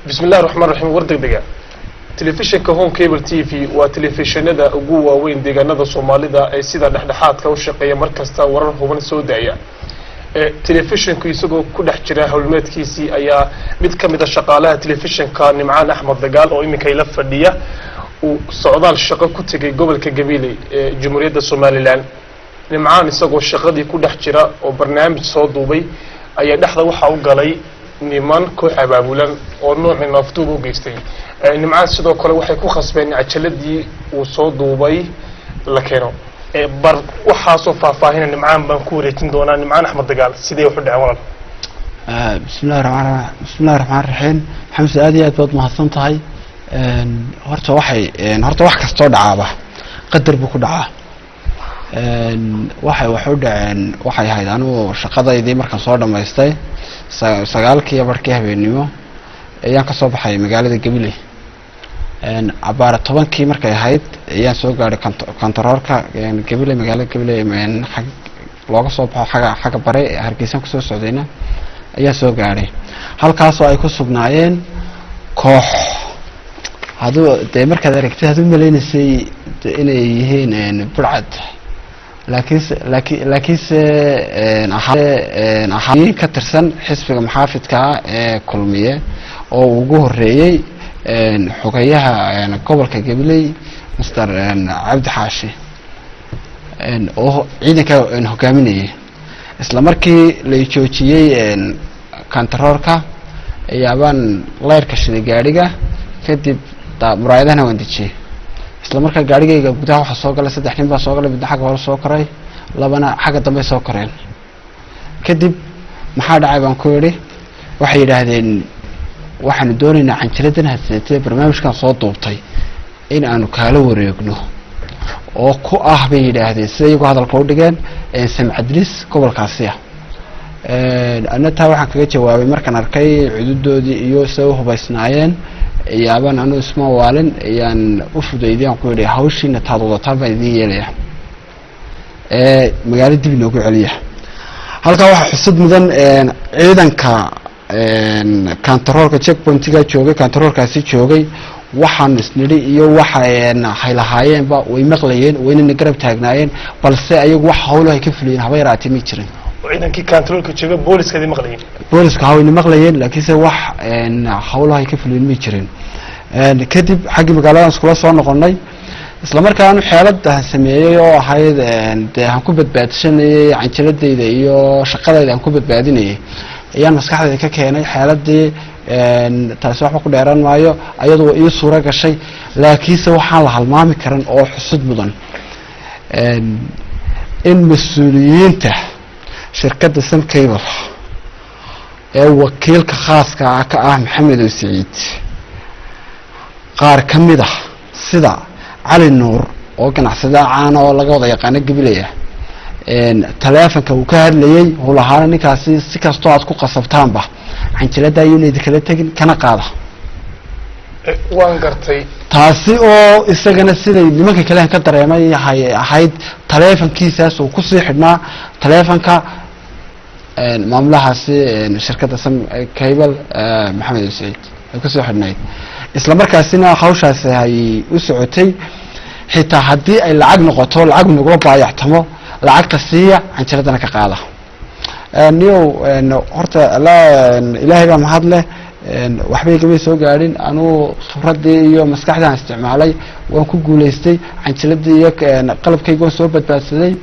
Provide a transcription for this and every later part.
بسم الله الرحمن الرحيم وردك دقا تلفزيون كهون كيبل تي في وتلفزيون دا قوة وين دقا ندا صومالي دا سيدا نحدحات كوشقية مركز تا ورره من سودايا تلفزيون كيسوقو كل حجرة هولمات كيسي أيا مد كمدة شقالها تلفزيون كان معان أحمد دقال أو إمي كيلف فردية وصعدال الشقة كتكي قبل كقبيلي جمهورية الصومالي لان معان يسوقو الشقة دي كل حجرة وبرنامج صوت دوبي أيا نحظى وحا وقالي niman ku xabaabulan oo nooc naftuub u geystay nimcaan sidoo kale waxay ku khasbeen cajaladii uu soo duubay la keeno bar waxa soo faahfaahin nimcaan baan ku wareejin doonaa nimcaan Axmed Dagaal sidee wuxuu dhacay walaal bismillaahir rahmaanir rahiim xamse aad iyo aad baad mahadsan tahay horta wax kasto dhacaaba qadar buu ku dhacaa wuxuu dhaceen waxay ahayd anigu shaqadaydii markaan soo dhameystay sagaalkii barkii habeenimo ayaan ka soo baxay magaalada Gabiley abaar 10kii markay ahayd ayaan soo gaaray kontaroorka Gabiley magaalada Gabiley xaq looga soo baxo xaga bare Hargeysa ku soo socdayna ayaan soo gaaray halkaas oo ay ku sugnaayeen koox haduu markaad aragtay haduu maleynayay inay yihiin burcad laakiinse ahaan ka tirsan xisbiga maxaafidka ee kulmiye oo ugu horeeyay xogayaha gobolka Gabiley Mr. Cabdi Xaashi oo ciidanka hogaaminayay isla markii la joojiyay kontaroorka ayaan leerka shiday gaariga kadib muraayadaha waan dejiyay isla markaa gaarigayga gudaha waxa soo galay 3 nin baa soo galay mid xagga hore soo koray labana xagga dambe soo koreen kadib maxaa dhacay baan ku yiri waxay yiraahdeen waxaan doonaynaa canjiradan hadsatay barnaamijkan soo duubtay in aanu kala wareegno oo ku bay yiraahdeen siday ugu hadalka u dhigeen samcadlis gobolkaasi ana taa waxaan kaga jawaabay markaan arkay cududoodii iyo soo hubaysnaayeen yaaban anu isma waalin ayaan u fudeydiyaan ku yiri hawshiina taadooda taaba idin yeelaya magaalada dib loogu celiya halka waxa xusud mudan ciidanka kontaroolka checkpointiga joogay kontaroolkaasi joogay waxaan isniri iyo waxa haylahaayeen ba way maqlayeen wayna garab taagnaayeen balse ayagu wax hawlaha ka fuliyeen haba yaraatay ma jirin ciidankii kontaroolka joogay booliska ay maqlayeen booliska hawayna maqlayeen laakiinse wax hawlaha ka fuliyeen ma jirin kadib xaggi magaalada iskula soo noqonay isla markaana xeelad sameeyay oo ahayd aan ku badbaadsanayay canjiladeyda iyo shaqadayda aan ku badbaadinayay ayaan maskaxdayda ka keenay xeeladii taas wax ku dheeran maayo ayadoo ii suura gashay laakiinse waxaan la halmaami karin oo xusud mudan in mas'uuliyiinta shirkadda Sam Cable ee wakiilka khaaska ka Maxamed Saciid qaar kamida sida Cali Nuur oo ganacsada caan oo laga wada yaqaan Gabiley taleefanka uu ka hadlayay oo lahaana ninkaasi si kasto aad ku qasabtaanba canjilada ayuu kala tagin kana qaada waan gartay taasi oo isagana siday nimanka kale ka dareemay ahayd taleefankiisaas oo ku sii xidhnaa taleefanka maamulahaasi shirkadda Sam Cable Maxamed Saciid ku soo xidhnayd isla markaasina hawshaas ay u socotay xitaa hadii ay lacag noqoto lacag nagu baayaxtamo lacagta siiya canjiradana ka qaada horta ilaahay baa mahad leh waxba igama soo gaarin anu khibradii iyo maskaxdaan isticmaalay waan ku guuleystay canjiradii iyo qalabkayga soo badbaadsaday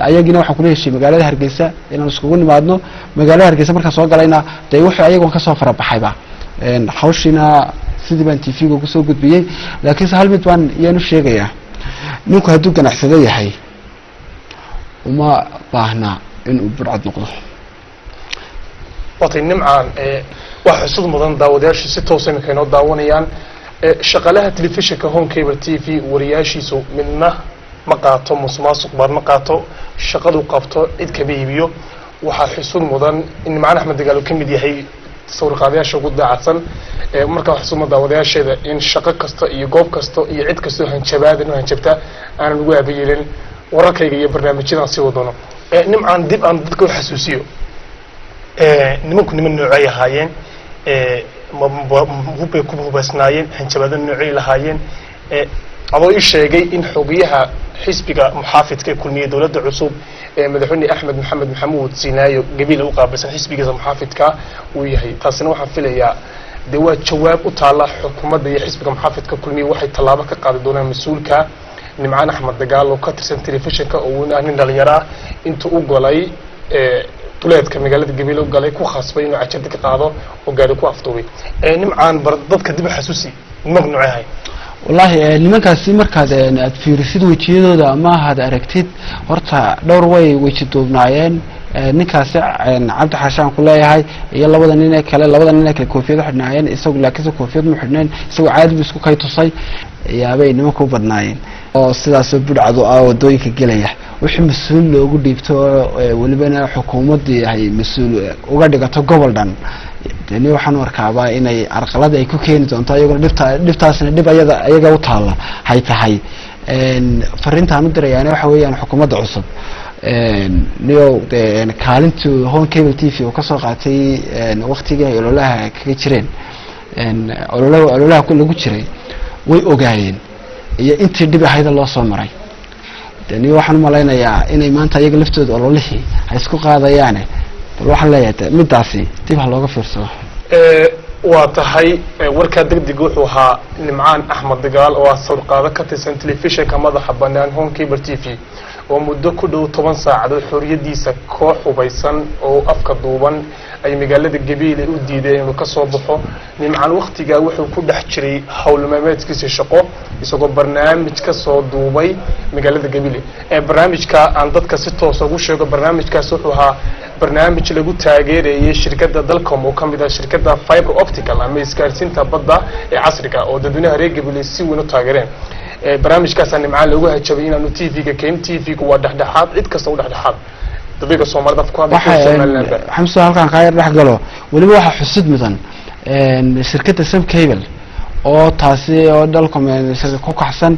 ayagina waxaan ku leeyahay magaalada Hargeysa inaan iskugu nimaadno magaalada Hargeysa marka soo galayna day wuxuu ayagoon ka soo farabaxayba hawshina sidii baan TV-ga ugu soo gudbiyay laakiin hal mid baan yaanu sheegayaa ninku hadduu ganacsado yahay uma baahna in uu burcad noqdo waqti nimcaan waxa xusud mudan daawadayaasha si toos ah inay daawanayaan shaqalaha telefishinka Home Cable TV wariyaashiisu midna ma qaato musuqmaasuq bar ma qaato shaqadu qabto cid ka biibiyo waxa xusud mudan in Nimcaan Axmed Dagaal ka mid yahay sawir qaadayaasha ugu daacadsan marka wax soo daawadayaasheeda in shaqo kasta iyo goob kasta iyo cid kasta hanjabta aan ugu abayeelin wararkayga iyo barnaamijyada si wadano nimcaan dib aan dadka u xasuusiyo nimanku niman noocay ahaayeen hubbay ku hubaysnaayeen hanjabada noocay lahaayeen adoo ii sheegay in xogayaha xisbiga muxaafidka ee kulmiye dowladda cusub madaxweyne axmed maxamed maxamuud siinaayo gabiil u qaabilsan xisbigiisa muxaafidka uu yahay taasina waxaan filayaa dee waa jawaab u taala xukuumadda iyo xisbiga muxaafidka kulmiye waxay tallaabo ka qaadi doonaan mas-uulka nimcaan axmed dagaal oo ka tirsan telefishinka oo nin dhalinyaro ah intuu u golay duleedka magaalada gabiil u galay ku khasbay inuu cajada ka qaado oo gaari ku afduubay nimcaan bar dadka dib u xasuusi magnuuc yahay wallahi nimankaasi markaad aad fiirisid wejiyadooda ama aad aragtid horta dhowr way weji duubnaayeen ninkaasi cabdi xashaan ku leeyahay iyo labada nin ee kale koofiyad xidhnaayeen isagu laakiin koofiyad ma xidhneen isagu caadi buu isku kay tusay yaabay nimanku badnaayeen oo sidaas budhacdu ah wadooyinka gelaya wixii mas'uul loogu dhiibto walibana xukuumadii ay mas'uul uga dhigato gobol dhan dani waxaan arkaabaa inay arqalada ay ku keeni doonto ayagoo dhibtaasna dhib ayaga u taala hay tahay fariintaan u dirayaan waxa weeyaan xukuumadda cusub niyo kaalintu home cable TV oo ka soo qaatay waqtigii ay ololaha kaga jireen ololaha lagu jiray way ogaayeen iyo intii dhib ahayda loo soo maray dani waxaan u malaynayaa inay maanta ayaga laftooda ololihii ay isku qaadayaan bal waxaan leeyahay midaasi dib ha looga fiirsado waa tahay warkaa degdeg wuxuu ahaa nimcaan axmed dagaal oo sawir qaado ka tirsan telefishinka madaxa bannaan home cable TV oo muddo ku dhow 10 saacadood xorriyadiisa koox hubaysan oo afka duuban ay magaalada gabiil u diideen inuu ka soo baxo nimcaan waqtiga wuxuu ku dhex jiray hawl maalmeedkiisa shaqo isagoo barnaamij ka soo duubay magaalada gabiil barnaamijka aan dadka si toos ugu sheego barnaamijkaas wuxuu ahaa barnaamij lagu taageerayay shirkadda Dalcom oo kamid ah shirkadda fiber optical ama isgaarsiinta badda ee casriga oo dadweynaha reer gabiil si weyn u taageereen barnaamijkaas nimcaan lagu hajabay inaanu TV-ga keen TV-gu waa dhexdhexaad cid kasta u dhexdhexaad dadka Soomaalida ku hadlay Soomaaliland xamso halkan qaayar dhex galo waliba waxa xusid mudan shirkadda Sam Cable oo taasi oo Dalcom ku kaxsan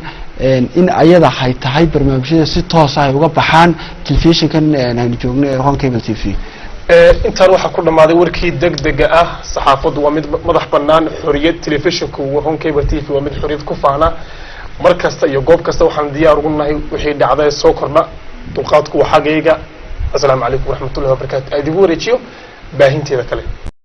in ayada hay tahay barnaamijyada si toos ah uga baxaan telefishinkan aan joognay home cable TV intaan waxa ku dhamaaday warkii degdega ah saxaafadu waa mid madax bannaan xorriyad telefishinku home cable TV waa mid xorriyad ku faana markasta iyo goob kasta waxaan diyaar ugu nahay wixii dhacday soo kordha dulqaadku waa xagayga assalaamu calaykum waraxmatullaahi wabarakaatuh adigu wareejiyo baahinteeda kale